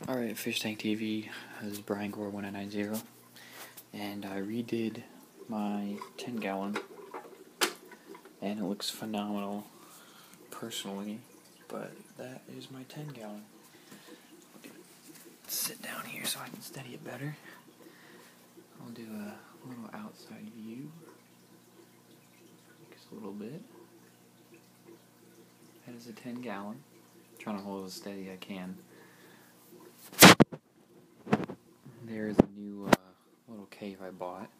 Alright, Fish Tank TV, this is Brian Gore 1990, and I redid my 10-gallon, and it looks phenomenal, personally, but that is my 10-gallon. Sit down here so I can steady it better. I'll do a little outside view, just a little bit. That is a 10-gallon. Trying to hold as steady as I can. There's a new little cave I bought.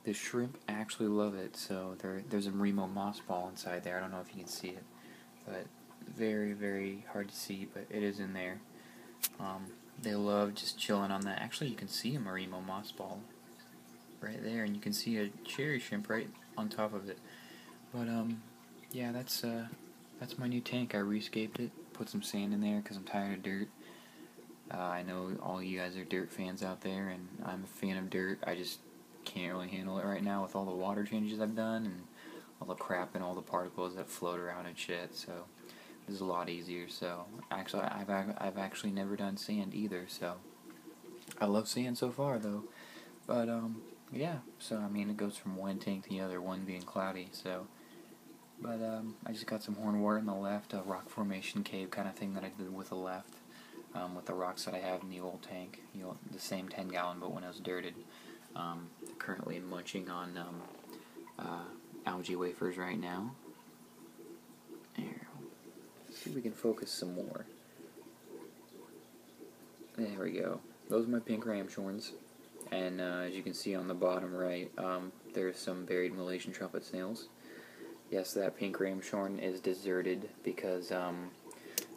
The shrimp actually love it, so there's a Remo moss ball inside there. I don't know if you can see it, but very, very hard to see, but it is in there. They love just chilling on that. Actually, you can see a Remo moss ball right there, and you can see a cherry shrimp right on top of it. But yeah, that's my new tank. I rescaped it, put some sand in there because I'm tired of dirt. I know all you guys are dirt fans out there, and I'm a fan of dirt. I just can't really handle it right now with all the water changes I've done and all the crap and all the particles that float around and shit. So this is a lot easier. So actually, I've actually never done sand either. So I love sand so far though. But yeah. So I mean, it goes from one tank to the other, one being cloudy. So. But I just got some hornwort in the left, a rock formation cave kind of thing that I did with the left. With the rocks that I have in the old tank, the same 10-gallon, but when it was dirted. Currently munching on algae wafers right now. There. Let's see if we can focus some more. There we go. Those are my pink ramshorns, and as you can see on the bottom right, there's some buried Malaysian trumpet snails. Yes, that pink ramshorn is deserted because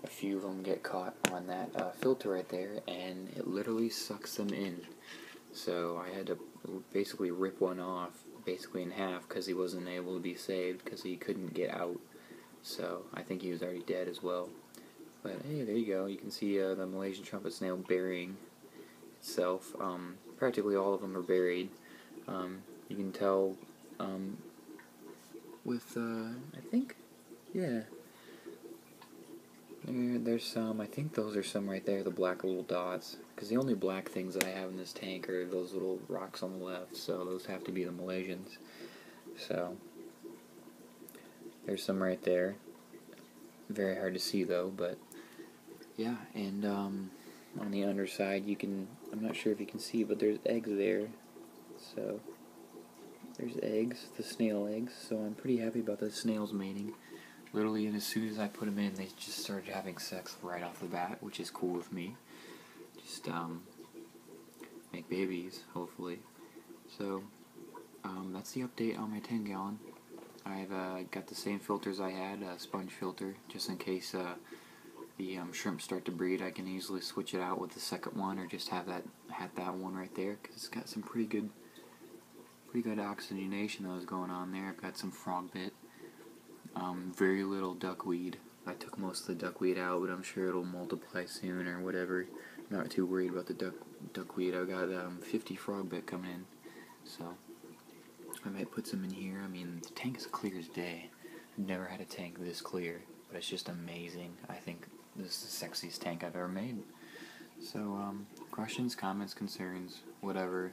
a few of them get caught on that filter right there, and it literally sucks them in. So I had to basically rip one off, basically in half, because he wasn't able to be saved because he couldn't get out. So I think he was already dead as well. But hey, there you go. You can see the Malaysian trumpet snail burying itself. Practically all of them are buried. You can tell with I think, yeah. There's some, I think those are some right there, the black little dots. Because the only black things that I have in this tank are those little rocks on the left, so those have to be the Malaysians. So, there's some right there. Very hard to see though, but yeah, and on the underside you can, I'm not sure if you can see, but there's eggs there. So, there's eggs, the snail eggs, so I'm pretty happy about the snails mating. Literally, and as soon as I put them in, they just started having sex right off the bat, which is cool with me. Just, make babies, hopefully. So, that's the update on my 10-gallon. I've got the same filters I had, a sponge filter, just in case the shrimp start to breed. I can easily switch it out with the second one, or just have that one right there, because it's got some pretty good oxygenation that was going on there. I've got some frog bit. Very little duckweed. I took most of the duckweed out, but I'm sure it'll multiply soon or whatever. I'm not too worried about the duckweed. I've got 50 frog bit coming in, so I might put some in here. I mean, the tank is clear as day. I've never had a tank this clear, but it's just amazing. I think this is the sexiest tank I've ever made. So, questions, comments, concerns, whatever.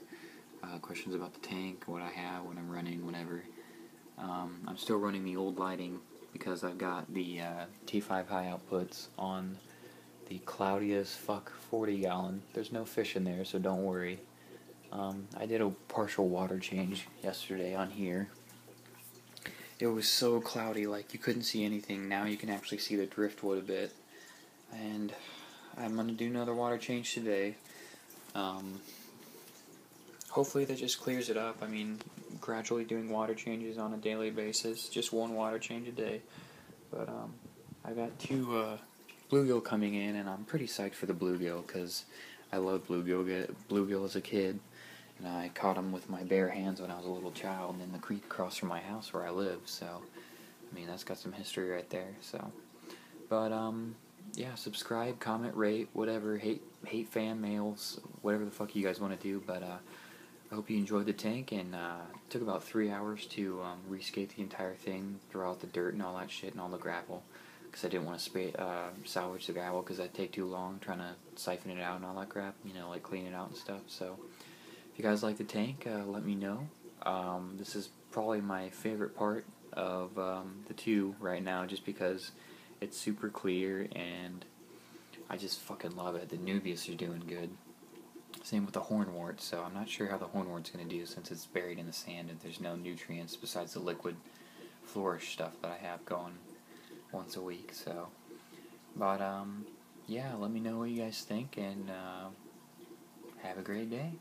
Questions about the tank, what I have, what I'm running, whatever. I'm still running the old lighting because I've got the T5 high outputs on the cloudiest fuck 40-gallon. There's no fish in there, so don't worry. I did a partial water change yesterday on here. It was so cloudy, like you couldn't see anything. Now you can actually see the driftwood a bit. And I'm going to do another water change today. Hopefully that just clears it up. I mean, gradually doing water changes on a daily basis, just one water change a day. But I got two bluegill coming in, and I'm pretty psyched for the bluegill because I loved bluegill as a kid, and I caught them with my bare hands when I was a little child in the creek across from my house where I live. So, I mean, that's got some history right there. So, but yeah, subscribe, comment, rate, whatever, hate fan mails, whatever the fuck you guys want to do. But I hope you enjoyed the tank, and it took about 3 hours to rescape the entire thing, throw out the dirt and all that shit and all the gravel. because I didn't want to salvage the gravel because that'd take too long trying to siphon it out and all that crap, you know, like clean it out and stuff. So if you guys like the tank, let me know. This is probably my favorite part of the two right now, just because it's super clear and I just fucking love it. The Nubius are doing good. Same with the hornwort, so I'm not sure how the hornwort's going to do since it's buried in the sand and there's no nutrients besides the liquid flourish stuff that I have going once a week. So, but yeah, let me know what you guys think, and have a great day.